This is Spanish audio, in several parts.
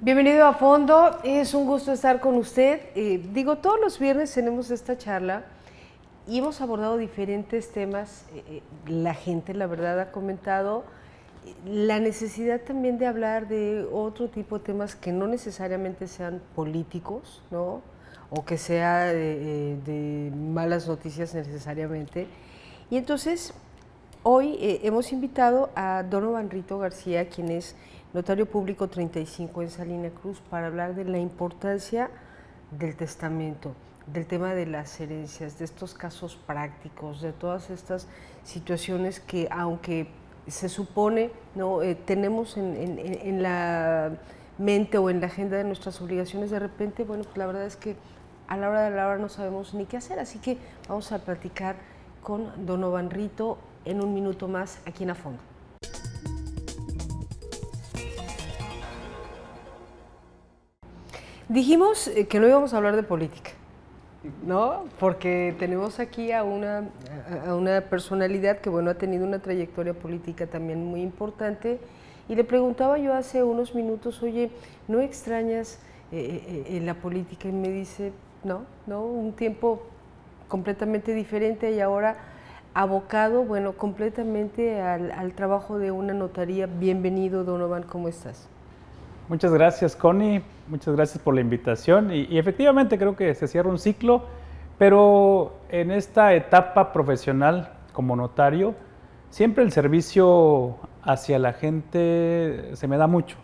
Bienvenido a Fondo, es un gusto estar con usted. Todos los viernes tenemos esta charla y hemos abordado diferentes temas. La gente, la verdad, ha comentado la necesidad también de hablar de otro tipo de temas que no necesariamente sean políticos, ¿no? O que sea de malas noticias necesariamente. Y entonces, hoy hemos invitado a Donovan Rito García, quien es notario público 35 en Salina Cruz, para hablar de la importancia del testamento, del tema de las herencias, de estos casos prácticos, de todas estas situaciones que, aunque se supone, ¿no? Tenemos en la mente o en la agenda de nuestras obligaciones, de repente, bueno, pues la verdad es que a la hora de la hora no sabemos ni qué hacer, así que vamos a platicar con Donovan Rito en un minuto más aquí en A Fondo. Dijimos que no íbamos a hablar de política, ¿no? Porque tenemos aquí a una personalidad que, bueno, ha tenido una trayectoria política también muy importante. Y le preguntaba yo hace unos minutos, oye, ¿no extrañas la política? Y me dice, no, un tiempo completamente diferente y ahora abocado, bueno, completamente al trabajo de una notaría. Bienvenido, Donovan, ¿cómo estás? Muchas gracias, Connie. Muchas gracias por la invitación. Y efectivamente creo que se cierra un ciclo, pero en esta etapa profesional como notario, siempre el servicio hacia la gente se me da mucho.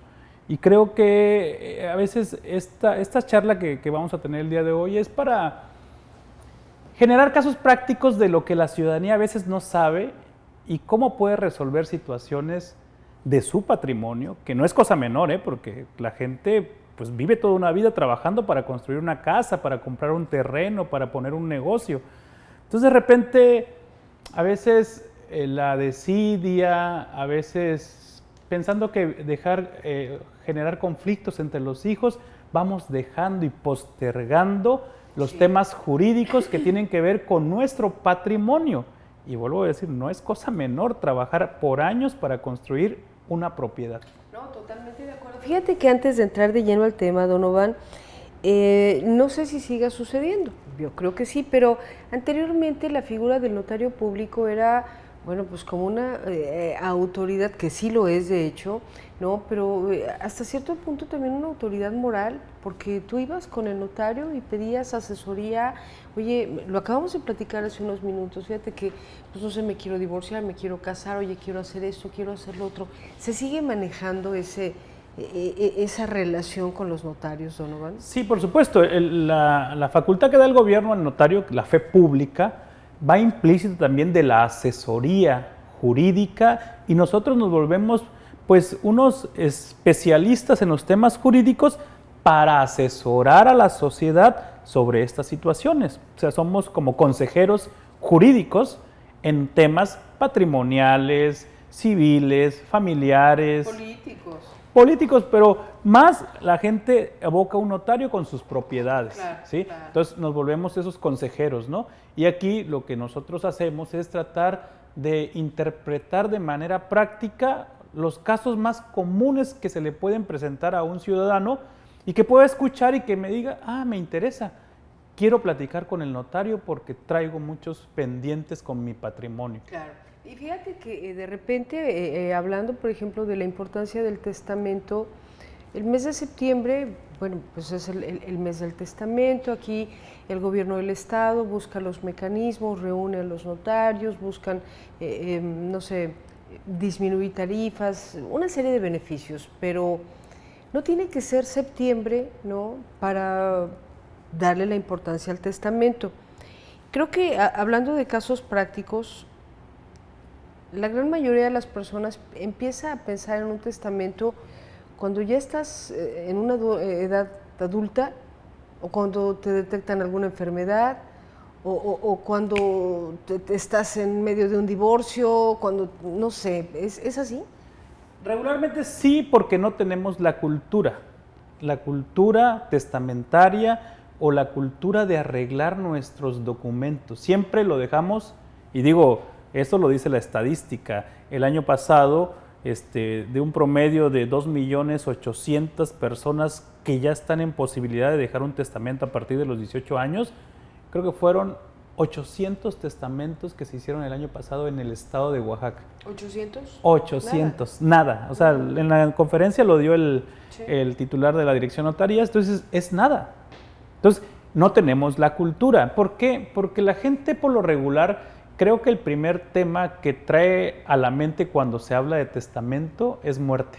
Y creo que a veces esta charla que vamos a tener el día de hoy es para generar casos prácticos de lo que la ciudadanía a veces no sabe y cómo puede resolver situaciones de su patrimonio, que no es cosa menor, porque la gente pues vive toda una vida trabajando para construir una casa, para comprar un terreno, para poner un negocio. Entonces de repente a veces la desidia, a veces pensando que generar conflictos entre los hijos, vamos dejando y postergando los temas jurídicos que tienen que ver con nuestro patrimonio. Y vuelvo a decir, no es cosa menor trabajar por años para construir una propiedad. No, totalmente de acuerdo. Fíjate que antes de entrar de lleno al tema, Donovan, no sé si siga sucediendo, yo creo que sí, pero anteriormente la figura del notario público era, bueno, pues como una autoridad, que sí lo es de hecho, ¿no? Pero hasta cierto punto también una autoridad moral, porque tú ibas con el notario y pedías asesoría. Oye, lo acabamos de platicar hace unos minutos, fíjate que, pues no sé, me quiero divorciar, me quiero casar, oye, quiero hacer esto, quiero hacer lo otro. ¿Se sigue manejando esa relación con los notarios, Donovan? Sí, por supuesto. La facultad que da el gobierno al notario, la fe pública, va implícito también de la asesoría jurídica y nosotros nos volvemos pues unos especialistas en los temas jurídicos para asesorar a la sociedad sobre estas situaciones. O sea, somos como consejeros jurídicos en temas patrimoniales, civiles, familiares, políticos, pero más la gente aboca a un notario con sus propiedades, Claro, ¿sí? claro. Entonces nos volvemos esos consejeros, ¿no? Y aquí lo que nosotros hacemos es tratar de interpretar de manera práctica los casos más comunes que se le pueden presentar a un ciudadano y que pueda escuchar y que me diga, me interesa, quiero platicar con el notario porque traigo muchos pendientes con mi patrimonio. Claro. Y fíjate que de repente, hablando por ejemplo de la importancia del testamento, el mes de septiembre, bueno, pues es el mes del testamento. Aquí el gobierno del estado busca los mecanismos, reúne a los notarios, buscan, no sé, disminuir tarifas, una serie de beneficios, pero no tiene que ser septiembre, ¿no?, para darle la importancia al testamento. Creo que hablando de casos prácticos, la gran mayoría de las personas empieza a pensar en un testamento cuando ya estás en una edad adulta, o cuando te detectan alguna enfermedad, o cuando estás en medio de un divorcio, cuando, no sé, ¿es así? Regularmente sí, porque no tenemos la cultura testamentaria o la cultura de arreglar nuestros documentos. Siempre lo dejamos, y digo, eso lo dice la estadística. El año pasado de un promedio de 2.800.000 personas que ya están en posibilidad de dejar un testamento a partir de los 18 años. Creo que fueron 800 testamentos que se hicieron el año pasado en el estado de Oaxaca. ¿800? 800, nada. O sea, en la conferencia lo dio el titular de la Dirección Notarías, entonces es nada. Entonces, no tenemos la cultura. ¿Por qué? Porque la gente por lo regular, creo que el primer tema que trae a la mente cuando se habla de testamento es muerte.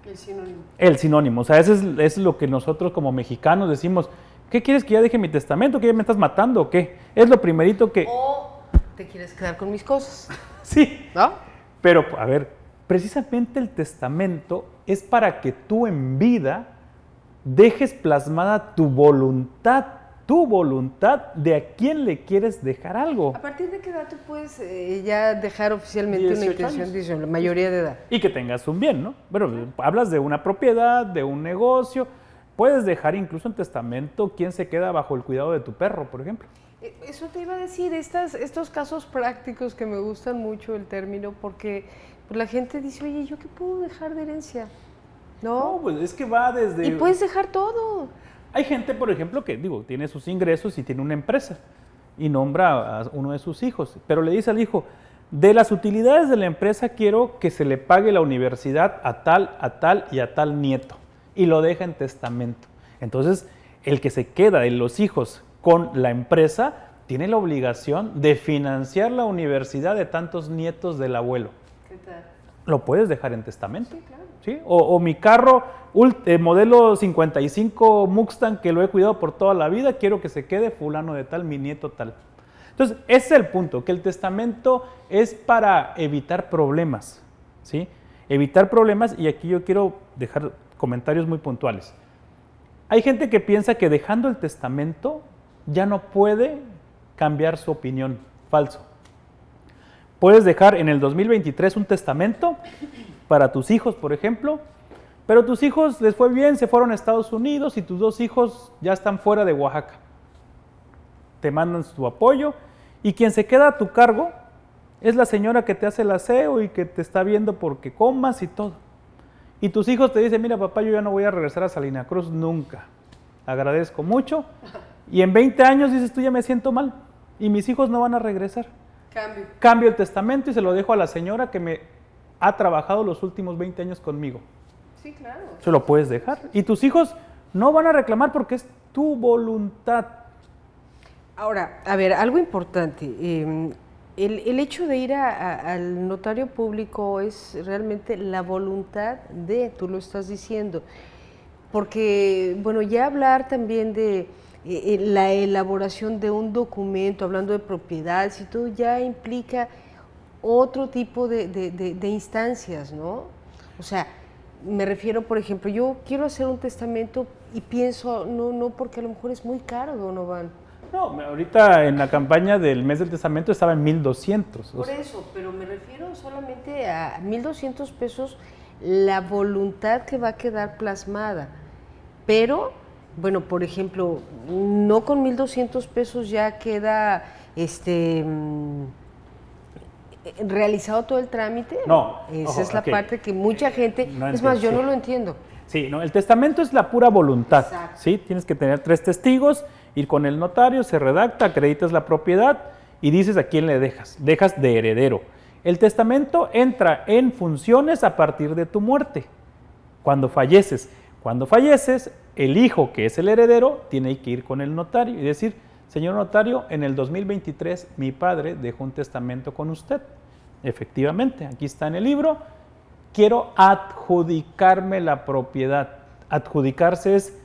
El sinónimo. El sinónimo, o sea, eso es lo que nosotros como mexicanos decimos. ¿Qué quieres, que ya deje mi testamento? ¿Que ya me estás matando o qué? Es lo primerito que... O te quieres quedar con mis cosas. Sí, ¿no? pero a ver, precisamente el testamento es para que tú en vida dejes plasmada tu voluntad de a quién le quieres dejar algo. ¿A partir de qué edad tú puedes ya dejar oficialmente una 18 intención años. de edición? La mayoría de edad. Y que tengas un bien, ¿no? Bueno, hablas de una propiedad, de un negocio, puedes dejar incluso en testamento quién se queda bajo el cuidado de tu perro, por ejemplo. Eso te iba a decir, estos casos prácticos que me gustan mucho el término, porque pues, la gente dice, oye, ¿yo qué puedo dejar de herencia? No, pues es que va desde... Y puedes dejar todo. Hay gente, por ejemplo, que tiene sus ingresos y tiene una empresa y nombra a uno de sus hijos, pero le dice al hijo, de las utilidades de la empresa quiero que se le pague la universidad a tal y a tal nieto, y lo deja en testamento. Entonces, el que se queda de los hijos con la empresa tiene la obligación de financiar la universidad de tantos nietos del abuelo. ¿Qué tal? Lo puedes dejar en testamento. Sí, claro. ¿Sí? O mi carro modelo 55 Mustang que lo he cuidado por toda la vida, quiero que se quede fulano de tal, mi nieto tal. Entonces, ese es el punto, que el testamento es para evitar problemas, ¿sí? Evitar problemas, y aquí yo quiero dejar comentarios muy puntuales. Hay gente que piensa que dejando el testamento ya no puede cambiar su opinión. Falso. Puedes dejar en el 2023 un testamento para tus hijos, por ejemplo, pero tus hijos les fue bien, se fueron a Estados Unidos y tus 2 hijos ya están fuera de Oaxaca. Te mandan su apoyo y quien se queda a tu cargo es la señora que te hace el aseo y que te está viendo porque comas y todo. Y tus hijos te dicen, mira papá, yo ya no voy a regresar a Salina Cruz nunca. Agradezco mucho. Y en 20 años dices, tú ya me siento mal y mis hijos no van a regresar. Cambio el testamento y se lo dejo a la señora que me ha trabajado los últimos 20 años conmigo. Sí, claro. Se lo puedes dejar. Y tus hijos no van a reclamar porque es tu voluntad. Ahora, a ver, algo importante. El hecho de ir al notario público es realmente la voluntad de, tú lo estás diciendo. Porque, bueno, ya hablar también de la elaboración de un documento, hablando de propiedades y todo, ya implica otro tipo de instancias, ¿no? O sea, me refiero, por ejemplo, yo quiero hacer un testamento y pienso, no, porque a lo mejor es muy caro, Donovan. No, ahorita en la campaña del mes del testamento estaba en 1,200. Por eso, pero me refiero solamente a 1,200 pesos la voluntad que va a quedar plasmada. Pero, bueno, por ejemplo, no con 1,200 pesos ya queda realizado todo el trámite. No. Esa es la parte que mucha gente, no es más, yo sí. no lo entiendo. Sí, no, el testamento es la pura voluntad. Exacto. ¿Sí? Tienes que tener 3 testigos, ir con el notario, se redacta, acreditas la propiedad y dices a quién le dejas. Dejas de heredero. El testamento entra en funciones a partir de tu muerte, cuando falleces. Cuando falleces, el hijo, que es el heredero, tiene que ir con el notario y decir, señor notario, en el 2023 mi padre dejó un testamento con usted. Efectivamente, aquí está en el libro, quiero adjudicarme la propiedad. Adjudicarse es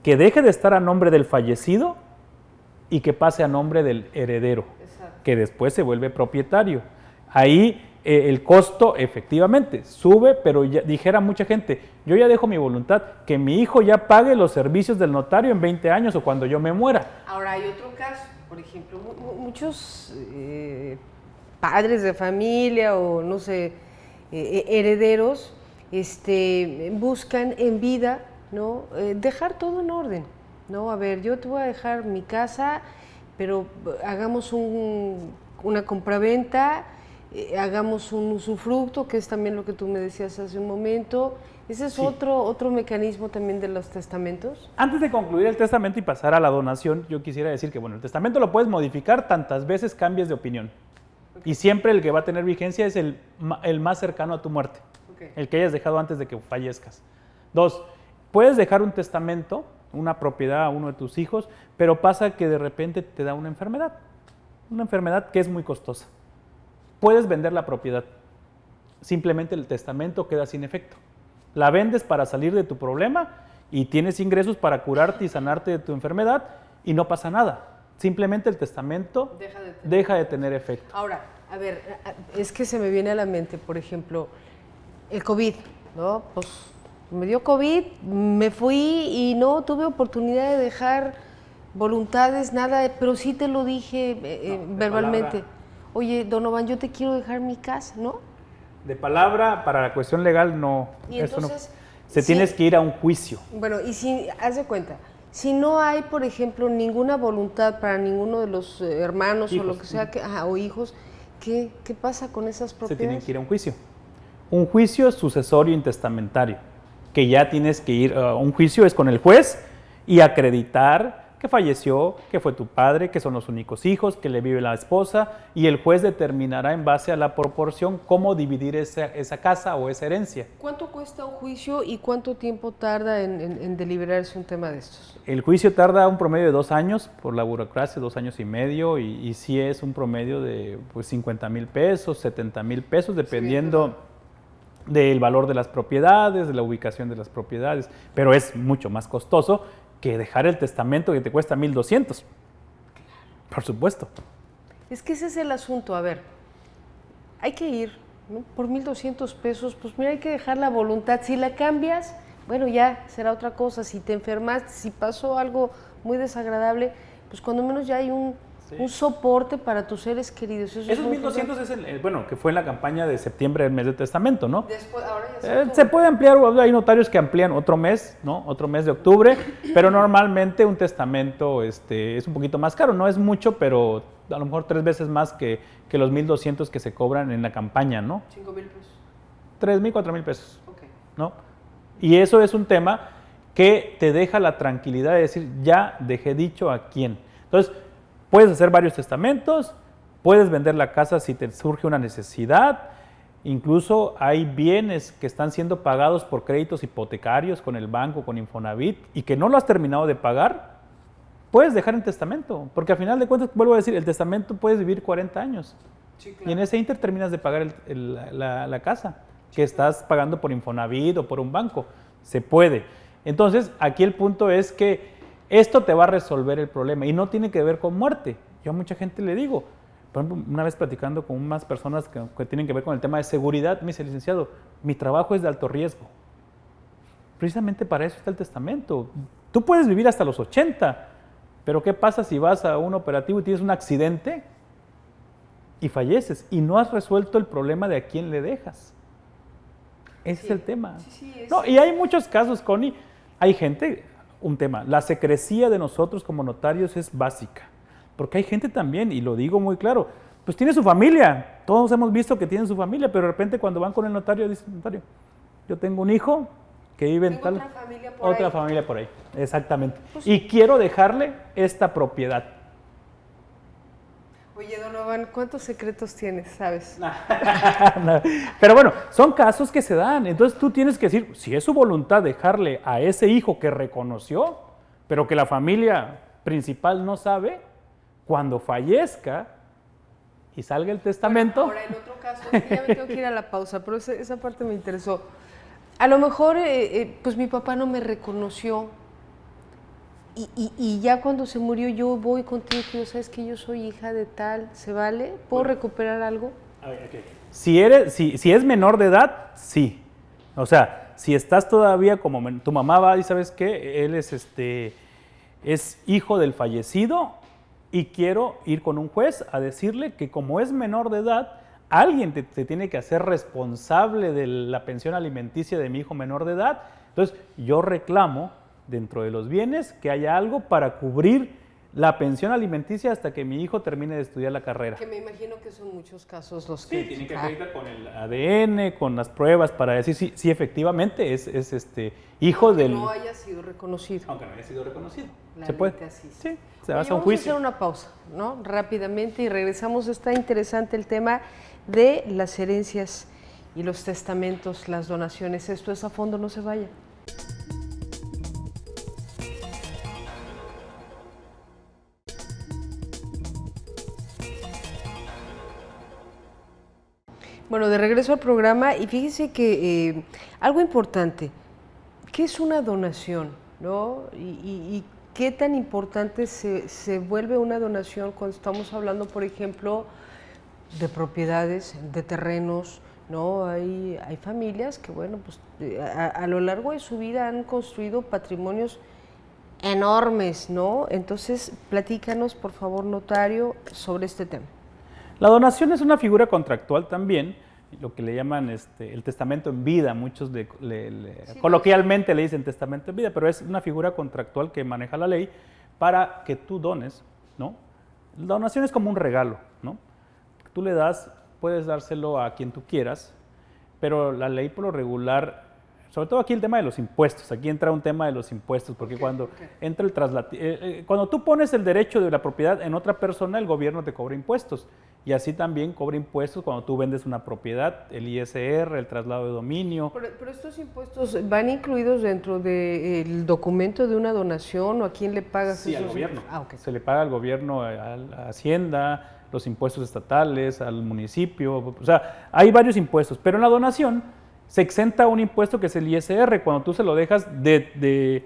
que deje de estar a nombre del fallecido y que pase a nombre del heredero, exacto, que después se vuelve propietario. Ahí el costo efectivamente sube, pero ya, dijera mucha gente, yo ya dejo mi voluntad, que mi hijo ya pague los servicios del notario en 20 años o cuando yo me muera. Ahora hay otro caso, por ejemplo, muchos padres de familia o no sé, herederos buscan en vida, ¿no? Dejar todo en orden, ¿no? A ver, yo te voy a dejar mi casa, pero hagamos una compraventa, hagamos un usufructo, que es también lo que tú me decías hace un momento. ¿Ese es otro mecanismo también de los testamentos? Antes de concluir el testamento y pasar a la donación, yo quisiera decir que, bueno, el testamento lo puedes modificar tantas veces cambies de opinión. Okay. Y siempre el que va a tener vigencia es el más cercano a tu muerte. Okay. El que hayas dejado antes de que fallezcas. 2, puedes dejar un testamento, una propiedad a uno de tus hijos, pero pasa que de repente te da una enfermedad que es muy costosa. Puedes vender la propiedad, simplemente el testamento queda sin efecto. La vendes para salir de tu problema y tienes ingresos para curarte y sanarte de tu enfermedad y no pasa nada. Simplemente el testamento deja de tener efecto. Ahora, a ver, es que se me viene a la mente, por ejemplo, el COVID, ¿no? Pues me dio COVID, me fui y no tuve oportunidad de dejar voluntades, nada, pero sí te lo dije verbalmente. Oye, Donovan, yo te quiero dejar mi casa, ¿no? De palabra, para la cuestión legal, no. Y entonces, tienes que ir a un juicio. Bueno, y si, haz de cuenta, si no hay, por ejemplo, ninguna voluntad para ninguno de los hermanos hijos, o lo que sea, o hijos, ¿qué pasa con esas propiedades? Se tienen que ir a un juicio. Un juicio sucesorio intestamentario, que ya tienes que ir a un juicio, es con el juez, y acreditar que falleció, que fue tu padre, que son los únicos hijos, que le vive la esposa, y el juez determinará en base a la proporción cómo dividir esa casa o esa herencia. ¿Cuánto cuesta un juicio y cuánto tiempo tarda en deliberarse un tema de estos? El juicio tarda un promedio de 2 años por la burocracia, 2 años y medio, y sí es un promedio de pues, 50,000 pesos, 70,000 pesos, dependiendo del valor de las propiedades, de la ubicación de las propiedades, pero es mucho más costoso que dejar el testamento que te cuesta 1,200. Por supuesto. Es que ese es el asunto. A ver, hay que ir, ¿no? Por 1,200 pesos, pues mira, hay que dejar la voluntad. Si la cambias, bueno, ya será otra cosa. Si te enfermaste, si pasó algo muy desagradable, pues cuando menos ya hay un soporte para tus seres queridos. Esos 1,200 es que fue en la campaña de septiembre, el mes de testamento, ¿no? Después, ahora ya se puede ampliar, hay notarios que amplían otro mes, ¿no? Otro mes de octubre, pero normalmente un testamento es un poquito más caro, no es mucho, pero a lo mejor 3 veces más que los 1,200 que se cobran en la campaña, ¿no? 5,000 pesos. 3,000, 4,000 pesos, okay. ¿no? Y eso es un tema que te deja la tranquilidad de decir, ya dejé dicho a quién. Entonces, puedes hacer varios testamentos, puedes vender la casa si te surge una necesidad, incluso hay bienes que están siendo pagados por créditos hipotecarios con el banco, con Infonavit, y que no lo has terminado de pagar, puedes dejar en testamento, porque al final de cuentas, vuelvo a decir, el testamento puedes vivir 40 años, sí, claro. Y en ese inter terminas de pagar la casa que estás pagando por Infonavit o por un banco, se puede. Entonces, aquí el punto es que esto te va a resolver el problema y no tiene que ver con muerte. Yo a mucha gente le digo, por ejemplo, una vez platicando con unas personas que tienen que ver con el tema de seguridad, me dice, licenciado, mi trabajo es de alto riesgo. Precisamente para eso está el testamento. Tú puedes vivir hasta los 80, pero ¿qué pasa si vas a un operativo y tienes un accidente y falleces y no has resuelto el problema de a quién le dejas? Ese es el tema. No, y hay muchos casos, Connie. Hay gente... Un tema, la secrecía de nosotros como notarios es básica, porque hay gente también, y lo digo muy claro, pues tiene su familia, todos hemos visto que tienen su familia, pero de repente cuando van con el notario, dicen, notario, yo tengo un hijo que vive en tal... Otra familia por ahí, exactamente, pues, y quiero dejarle esta propiedad. Oye, Donovan, ¿cuántos secretos tienes, sabes? No. Pero bueno, son casos que se dan. Entonces tú tienes que decir, si es su voluntad dejarle a ese hijo que reconoció, pero que la familia principal no sabe, cuando fallezca y salga el testamento... Bueno, ahora, en otro caso, ya me tengo que ir a la pausa, pero esa parte me interesó. A lo mejor, pues mi papá no me reconoció. Y ya cuando se murió yo voy contigo y ¿sabes que yo soy hija de tal? ¿Se vale? ¿Puedo recuperar algo? Okay. Si es menor de edad, sí. O sea, si estás todavía como tu mamá va y ¿sabes qué? Él es hijo del fallecido y quiero ir con un juez a decirle que como es menor de edad, alguien te tiene que hacer responsable de la pensión alimenticia de mi hijo menor de edad. Entonces, yo reclamo dentro de los bienes que haya algo para cubrir la pensión alimenticia hasta que mi hijo termine de estudiar la carrera. Que me imagino que son muchos casos los Sí, que... tienen que acreditar con el ADN, con las pruebas para decir si efectivamente es hijo aunque del... no haya sido reconocido. Aunque no haya sido reconocido. La ¿Se ley puede? te asiste. Sí, se Oye, hace un vamos juicio. a hacer una pausa, ¿no? Rápidamente y regresamos. Está interesante el tema de las herencias y los testamentos, las donaciones. Esto es A Fondo, no se vaya. Bueno, de regreso al programa y fíjese que algo importante, ¿qué es una donación? ¿No? Y qué tan importante se vuelve una donación cuando estamos hablando, por ejemplo, de propiedades, de terrenos, ¿no? Hay familias que, bueno, pues a lo largo de su vida han construido patrimonios enormes, ¿no? Entonces, platícanos, por favor, notario, sobre este tema. La donación es una figura contractual también, lo que le llaman el testamento en vida, muchos coloquialmente le dicen testamento en vida, pero es una figura contractual que maneja la ley para que tú dones, ¿no? La donación es como un regalo, ¿no? Tú le das, puedes dárselo a quien tú quieras, pero la ley por lo regular, sobre todo aquí el tema de los impuestos, aquí entra un tema de los impuestos, porque cuando entra el cuando tú pones el derecho de la propiedad en otra persona, el gobierno te cobra impuestos, y así también cobra impuestos cuando tú vendes una propiedad, el ISR, el traslado de dominio. Pero estos impuestos van incluidos dentro del documento de una donación, ¿o a quién le pagas? Sí, al gobierno. Okay. Se le paga al gobierno, a la Hacienda, los impuestos estatales, al municipio, o sea, hay varios impuestos, pero en la donación se exenta un impuesto que es el ISR, cuando tú se lo dejas de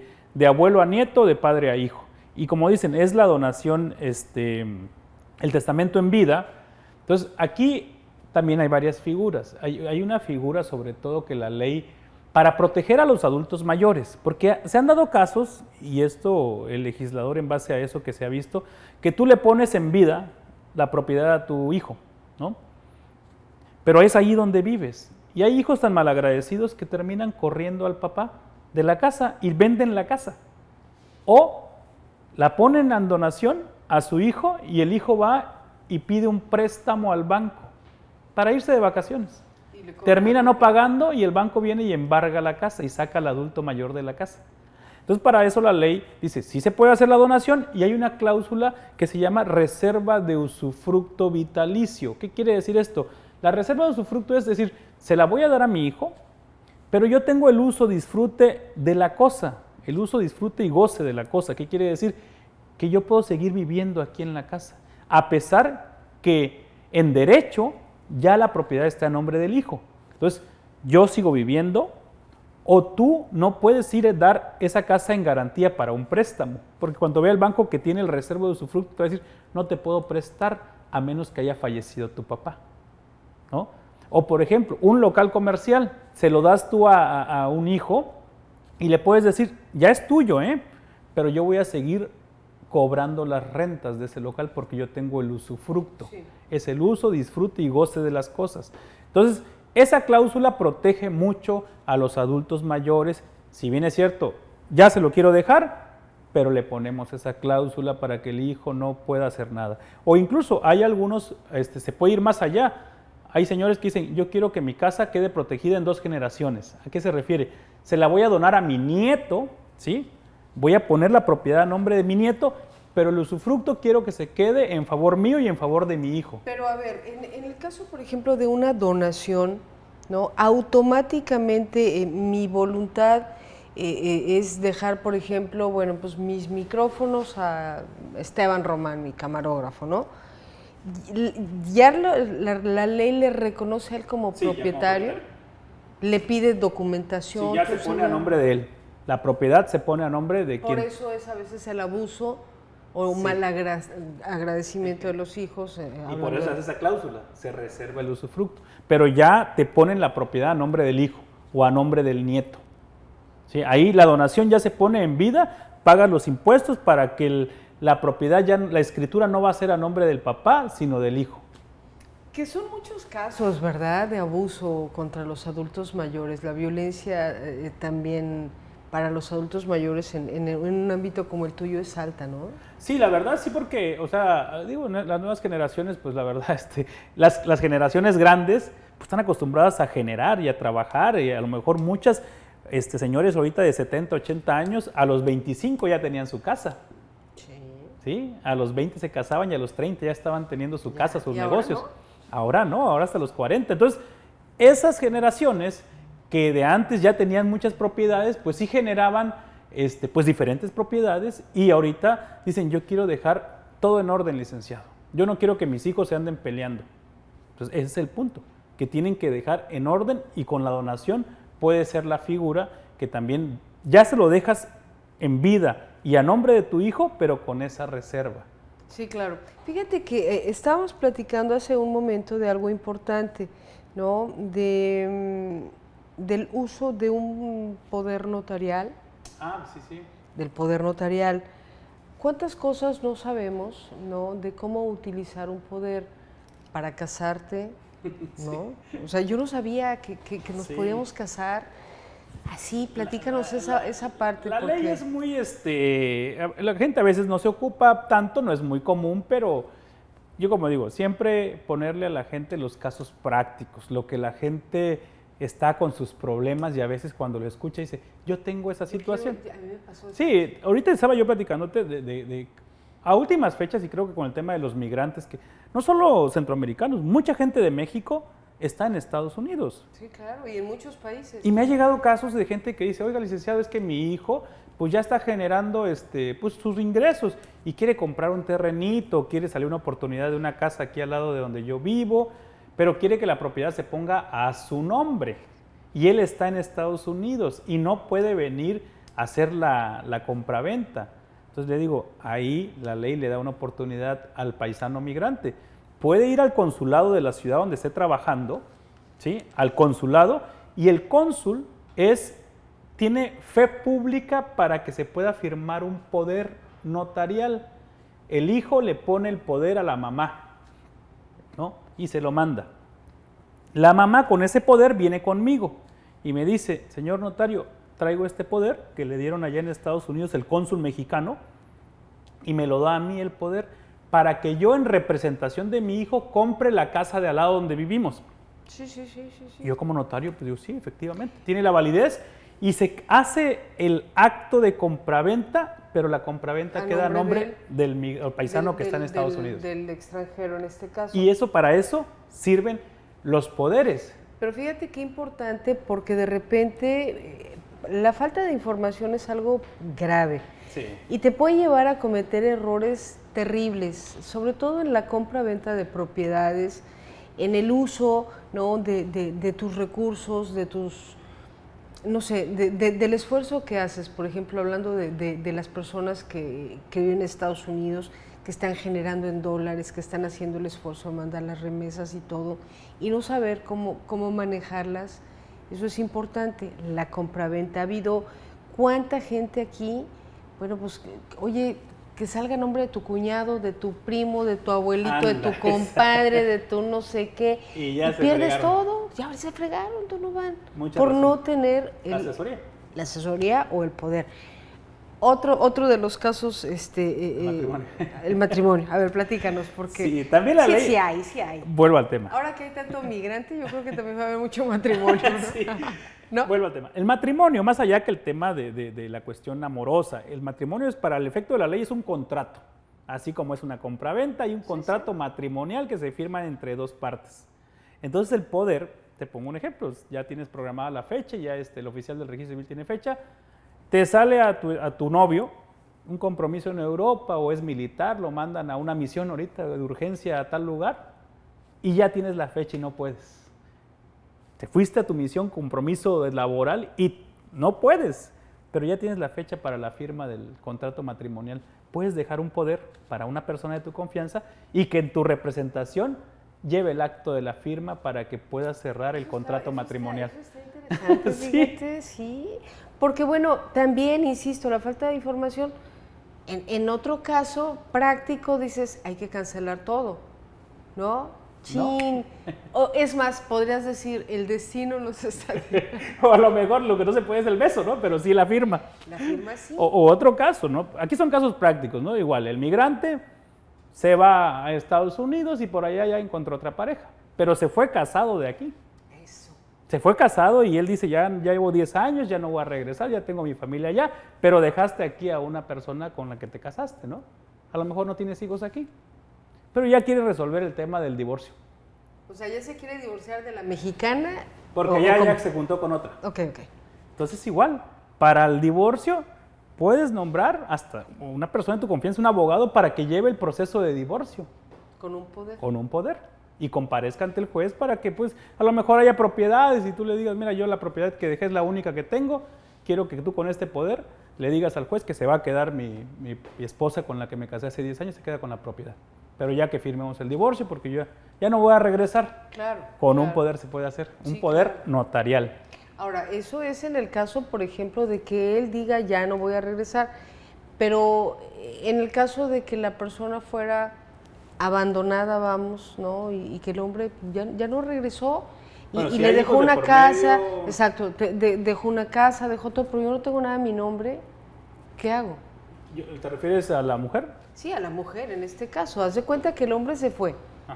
abuelo a nieto, de padre a hijo. Y como dicen, es la donación, el testamento en vida. Entonces, aquí también hay varias figuras. Hay una figura, sobre todo, que la ley, para proteger a los adultos mayores, porque se han dado casos, y esto el legislador en base a eso que se ha visto, que tú le pones en vida la propiedad a tu hijo, ¿no? Pero es ahí donde vives. Y hay hijos tan malagradecidos que terminan corriendo al papá de la casa y venden la casa. O la ponen en donación a su hijo y el hijo va y pide un préstamo al banco para irse de vacaciones. Termina no pagando y el banco viene y embarga la casa y saca al adulto mayor de la casa. Entonces, para eso la ley dice, sí se puede hacer la donación y hay una cláusula que se llama reserva de usufructo vitalicio. ¿Qué quiere decir esto? La reserva de usufructo es decir, se la voy a dar a mi hijo, pero yo tengo el uso, disfrute de la cosa, el uso, disfrute y goce de la cosa. ¿Qué quiere decir? Que yo puedo seguir viviendo aquí en la casa, a pesar que en derecho ya la propiedad está a nombre del hijo. Entonces, yo sigo viviendo, o tú no puedes ir a dar esa casa en garantía para un préstamo, porque cuando vea el banco que tiene el reservo de usufructo, te va a decir, no te puedo prestar a menos que haya fallecido tu papá, ¿no? O por ejemplo, un local comercial, se lo das tú a un hijo y le puedes decir, ya es tuyo, pero yo voy a seguir cobrando las rentas de ese local porque yo tengo el usufructo. Sí. Es el uso, disfrute y goce de las cosas. Entonces, esa cláusula protege mucho a los adultos mayores. Si bien es cierto, ya se lo quiero dejar, pero le ponemos esa cláusula para que el hijo no pueda hacer nada. O incluso hay algunos, se puede ir más allá. Hay señores que dicen, yo quiero que mi casa quede protegida en 2 generaciones. ¿A qué se refiere? Se la voy a donar a mi nieto, ¿sí? Voy a poner la propiedad a nombre de mi nieto, pero el usufructo quiero que se quede en favor mío y en favor de mi hijo. Pero a ver, en el caso, por ejemplo, de una donación, ¿no? Automáticamente mi voluntad es dejar, por ejemplo, bueno, pues mis micrófonos a Esteban Román, mi camarógrafo, ¿no? Ya la ley le reconoce a él como propietario, le pide documentación. Sí, ya se pone a nombre de él. La propiedad se pone a nombre de quien. Por eso es a veces el abuso o un mal agradecimiento de los hijos. Y por eso hace esa cláusula, se reserva el usufructo. Pero ya te ponen la propiedad a nombre del hijo o a nombre del nieto. ¿Sí? Ahí la donación ya se pone en vida, pagas los impuestos para que la propiedad, ya la escritura no va a ser a nombre del papá, sino del hijo. Que son muchos casos, ¿verdad?, de abuso contra los adultos mayores. La violencia también para los adultos mayores en un ámbito como el tuyo es alta, ¿no? Sí, la verdad sí, porque, o sea, digo, las nuevas generaciones, pues la verdad, las generaciones grandes, pues están acostumbradas a generar y a trabajar, y a lo mejor muchas señores ahorita de 70, 80 años, a los 25 ya tenían su casa. Sí. Sí, a los 20 se casaban y a los 30 ya estaban teniendo su casa, sus ¿y negocios. ahora no? Ahora hasta los 40. Entonces, esas generaciones que de antes ya tenían muchas propiedades, pues sí generaban pues diferentes propiedades, y ahorita dicen, yo quiero dejar todo en orden, licenciado. Yo no quiero que mis hijos se anden peleando. Entonces, ese es el punto, que tienen que dejar en orden, y con la donación puede ser la figura que también ya se lo dejas en vida y a nombre de tu hijo, pero con esa reserva. Sí, claro. Fíjate que estábamos platicando hace un momento de algo importante, ¿no? Del uso de un poder notarial. Ah, sí, sí. Del poder notarial. ¿Cuántas cosas no sabemos, ¿no? De cómo utilizar un poder para casarte, ¿no? Sí. O sea, yo no sabía que nos podíamos casar. Así, platícanos esa parte. La ley es muy, la gente a veces no se ocupa tanto, no es muy común, pero yo, como digo, siempre ponerle a la gente los casos prácticos, lo que la gente está con sus problemas, y a veces cuando lo escucha dice, yo tengo esa situación. A mí me pasó eso. Sí, ahorita estaba yo platicándote a últimas fechas, y creo que con el tema de los migrantes, que no solo centroamericanos, mucha gente de México está en Estados Unidos. Sí, claro, y en muchos países. Y me ha llegado casos de gente que dice, oiga, licenciado, es que mi hijo pues ya está generando pues sus ingresos y quiere comprar un terrenito, quiere salir una oportunidad de una casa aquí al lado de donde yo vivo, pero quiere que la propiedad se ponga a su nombre. Y él está en Estados Unidos y no puede venir a hacer la compraventa. Entonces le digo, ahí la ley le da una oportunidad al paisano migrante. Puede ir al consulado de la ciudad donde esté trabajando, ¿sí? Al consulado, y el cónsul tiene fe pública para que se pueda firmar un poder notarial. El hijo le pone el poder a la mamá, ¿no? Y se lo manda. La mamá con ese poder viene conmigo y me dice, señor notario, traigo este poder que le dieron allá en Estados Unidos el cónsul mexicano, y me lo da a mí el poder para que yo, en representación de mi hijo, compre la casa de al lado donde vivimos. Sí. Y yo, como notario, pues digo, sí, efectivamente, tiene la validez, y se hace el acto de compraventa, pero la compraventa queda a nombre del paisano que está en Estados Unidos. Del extranjero en este caso. Y para eso sirven los poderes. Pero fíjate qué importante, porque de repente la falta de información es algo grave. Sí. Y te puede llevar a cometer errores terribles, sobre todo en la compra-venta de propiedades, en el uso, ¿no? de tus recursos, de tus, no sé, del esfuerzo que haces. Por ejemplo, hablando de las personas que viven en Estados Unidos, que están generando en dólares, que están haciendo el esfuerzo de mandar las remesas y todo, y no saber cómo manejarlas, eso es importante. La compraventa, ha habido cuánta gente aquí, bueno, pues, oye, que salga a nombre de tu cuñado, de tu primo, de tu abuelito, de tu compadre, de tu no sé qué, y pierdes todo, ya se fregaron, tú no van, por no tener la asesoría o el poder. Otro de los casos, el matrimonio. A ver, platícanos, porque sí, también la ley. Sí hay. Vuelvo al tema. Ahora que hay tanto migrante, yo creo que también va a haber mucho matrimonio, ¿no? Sí. ¿No? Vuelvo al tema. El matrimonio, más allá que el tema de la cuestión amorosa, el matrimonio es, para el efecto de la ley, es un contrato. Así como es una compraventa, hay un contrato matrimonial que se firma entre dos partes. Entonces el poder, te pongo un ejemplo, ya tienes programada la fecha, ya el oficial del registro civil tiene fecha, te sale a tu novio un compromiso en Europa, o es militar, lo mandan a una misión ahorita de urgencia a tal lugar, y ya tienes la fecha y no puedes. Te fuiste a tu misión, compromiso laboral, y no puedes, pero ya tienes la fecha para la firma del contrato matrimonial. Puedes dejar un poder para una persona de tu confianza, y que en tu representación lleve el acto de la firma para que puedas cerrar el contrato matrimonial. Eso está interesante, fíjate, sí. Porque bueno, también, insisto, la falta de información, en otro caso práctico dices, hay que cancelar todo, ¿no? Chin. O es más, podrías decir, el destino nos está viendo. O a lo mejor lo que no se puede es el beso, ¿no? Pero sí la firma. La firma sí. O otro caso, ¿no? Aquí son casos prácticos, ¿no? Igual, el migrante se va a Estados Unidos y por allá ya encontró otra pareja, pero se fue casado de aquí. Eso. Se fue casado y él dice, ya llevo 10 años, ya no voy a regresar, ya tengo mi familia allá, pero dejaste aquí a una persona con la que te casaste, ¿no? A lo mejor no tienes hijos aquí, pero ya quiere resolver el tema del divorcio. O sea, ya se quiere divorciar de la mexicana. Porque ya se juntó con otra. Ok. Entonces igual, para el divorcio puedes nombrar hasta una persona de tu confianza, un abogado, para que lleve el proceso de divorcio. Con un poder. Con un poder. Y comparezca ante el juez para que pues a lo mejor haya propiedades y tú le digas, mira, yo la propiedad que dejé es la única que tengo, quiero que tú con este poder le digas al juez que se va a quedar mi esposa con la que me casé hace 10 años, se queda con la propiedad. Pero ya que firmemos el divorcio, porque yo ya no voy a regresar. Claro. Con un poder se puede hacer, un poder notarial. Ahora, eso es en el caso, por ejemplo, de que él diga ya no voy a regresar, pero en el caso de que la persona fuera abandonada, vamos, ¿no? Y que el hombre ya no regresó y le dejó una casa, exacto, dejó una casa, dejó todo, pero yo no tengo nada a mi nombre, ¿qué hago? ¿Te refieres a la mujer? Sí, a la mujer en este caso. Haz de cuenta que el hombre se fue,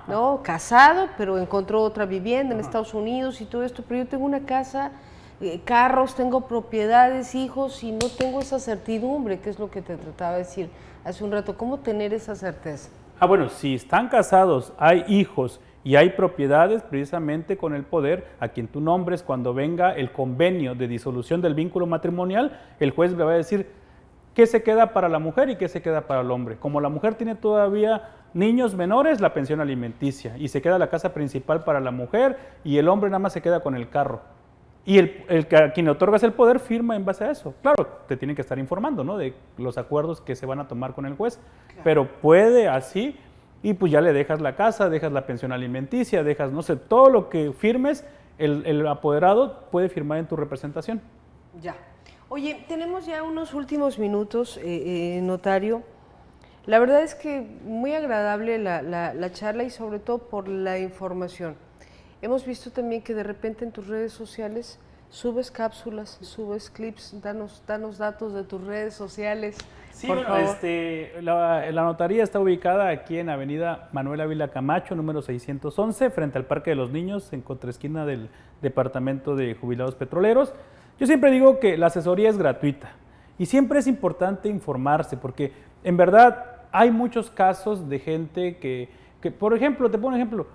¿no? Casado, pero encontró otra vivienda en Estados Unidos y todo esto, pero yo tengo una casa, carros, tengo propiedades, hijos y no tengo esa certidumbre, que es lo que te trataba de decir hace un rato. ¿Cómo tener esa certeza? Bueno, si están casados, hay hijos y hay propiedades, precisamente con el poder a quien tú nombres, cuando venga el convenio de disolución del vínculo matrimonial, el juez le va a decir qué se queda para la mujer y qué se queda para el hombre. Como la mujer tiene todavía niños menores, la pensión alimenticia, y se queda la casa principal para la mujer y el hombre nada más se queda con el carro. Y a quien le otorgas el poder firma en base a eso. Claro, te tienen que estar informando, ¿no?, de los acuerdos que se van a tomar con el juez, claro. Pero puede así, y pues ya le dejas la casa, dejas la pensión alimenticia, dejas, no sé, todo lo que firmes, el apoderado puede firmar en tu representación. Ya. Oye, tenemos ya unos últimos minutos, notario. La verdad es que muy agradable la charla y sobre todo por la información. Hemos visto también que de repente en tus redes sociales subes cápsulas, subes clips, danos datos de tus redes sociales. Sí, por favor. La notaría está ubicada aquí en Avenida Manuel Ávila Camacho, número 611, frente al Parque de los Niños, en contraesquina del Departamento de Jubilados Petroleros. Yo siempre digo que la asesoría es gratuita y siempre es importante informarse porque en verdad hay muchos casos de gente que por ejemplo, te pongo un ejemplo,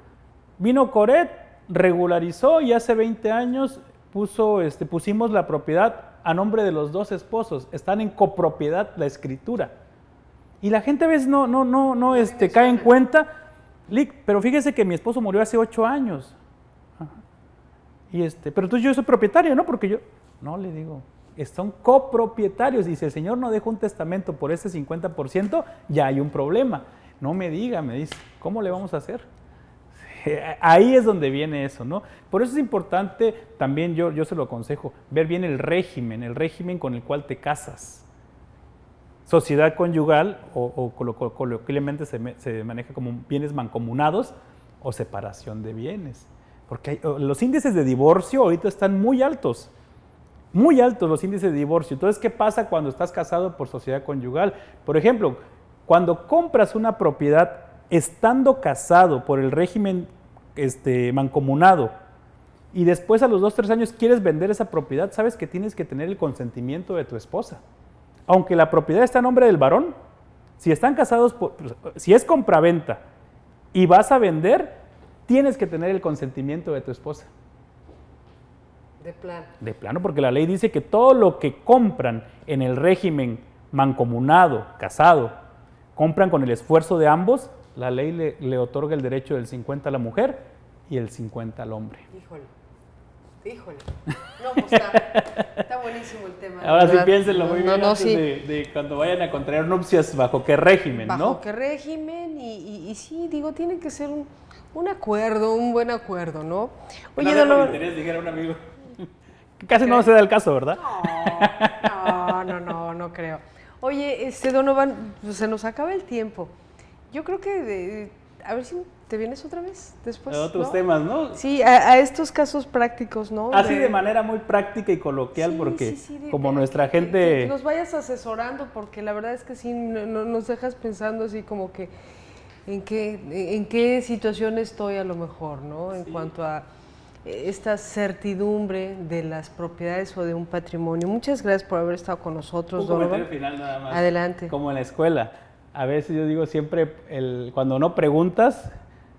vino Coret, regularizó y hace 20 años pusimos la propiedad a nombre de los dos esposos, están en copropiedad la escritura. Y la gente a veces no cae en cuenta, pero fíjese que mi esposo murió hace 8 años. Ajá. Pero entonces yo soy propietario, ¿no? Porque yo, no le digo, son copropietarios y si el señor no deja un testamento por ese 50%, ya hay un problema. No me diga, me dice, ¿cómo le vamos a hacer? Ahí es donde viene eso, ¿no? Por eso es importante, también yo se lo aconsejo, ver bien el régimen con el cual te casas. Sociedad conyugal o coloquialmente se maneja como bienes mancomunados o separación de bienes. Porque los índices de divorcio ahorita están muy altos los índices de divorcio. Entonces, ¿qué pasa cuando estás casado por sociedad conyugal? Por ejemplo, cuando compras una propiedad estando casado por el régimen mancomunado y después a los 2 o 3 años quieres vender esa propiedad, sabes que tienes que tener el consentimiento de tu esposa. Aunque la propiedad está a nombre del varón, si están casados, si es compraventa y vas a vender, tienes que tener el consentimiento de tu esposa. De plano. De plano, porque la ley dice que todo lo que compran en el régimen mancomunado, casado, compran con el esfuerzo de ambos, la ley le otorga el derecho del 50 a la mujer y el 50 al hombre. Híjole. No, pues está buenísimo el tema. Ahora sí piénsenlo muy bien antes de cuando vayan a contraer nupcias, ¿bajo qué régimen, no? Bajo qué régimen y sí, digo, tiene que ser un acuerdo, un buen acuerdo, ¿no? Oye, no por interés, dijera un amigo. Casi no se da el caso, ¿verdad? No creo. Oye, Donovan, pues se nos acaba el tiempo. Yo creo que a ver si te vienes otra vez después. Otros ¿no? temas, ¿no? Sí, a estos casos prácticos, ¿no? Así de manera muy práctica y coloquial, Sí, porque sí, como nuestra gente... que nos vayas asesorando, porque la verdad es que sí, nos dejas pensando así como que en qué situación estoy a lo mejor, ¿no? En cuanto a esta certidumbre de las propiedades o de un patrimonio. Muchas gracias por haber estado con nosotros, Un Donovan. comentario final nada más. Adelante. Como en la escuela. A veces yo digo siempre, cuando no preguntas,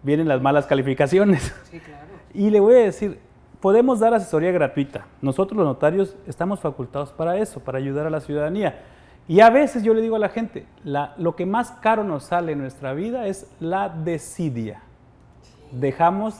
vienen las malas calificaciones. Sí, claro. Y le voy a decir, podemos dar asesoría gratuita. Nosotros los notarios estamos facultados para eso, para ayudar a la ciudadanía. Y a veces yo le digo a la gente, lo que más caro nos sale en nuestra vida es la desidia. Dejamos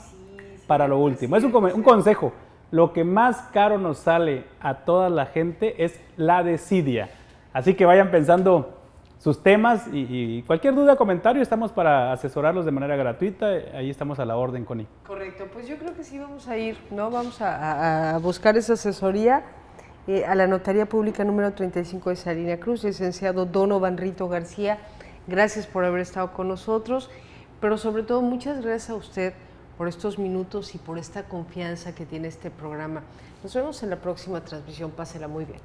para lo último. Es un consejo. Lo que más caro nos sale a toda la gente es la desidia. Así que vayan pensando sus temas y cualquier duda, comentario, estamos para asesorarlos de manera gratuita. Ahí estamos a la orden, Connie. Correcto, pues yo creo que sí vamos a ir, ¿no? Vamos a buscar esa asesoría a la Notaría Pública número 35 de Salina Cruz, licenciado Donovan Rito García. Gracias por haber estado con nosotros, pero sobre todo muchas gracias a usted por estos minutos y por esta confianza que tiene este programa. Nos vemos en la próxima transmisión. Pásela muy bien.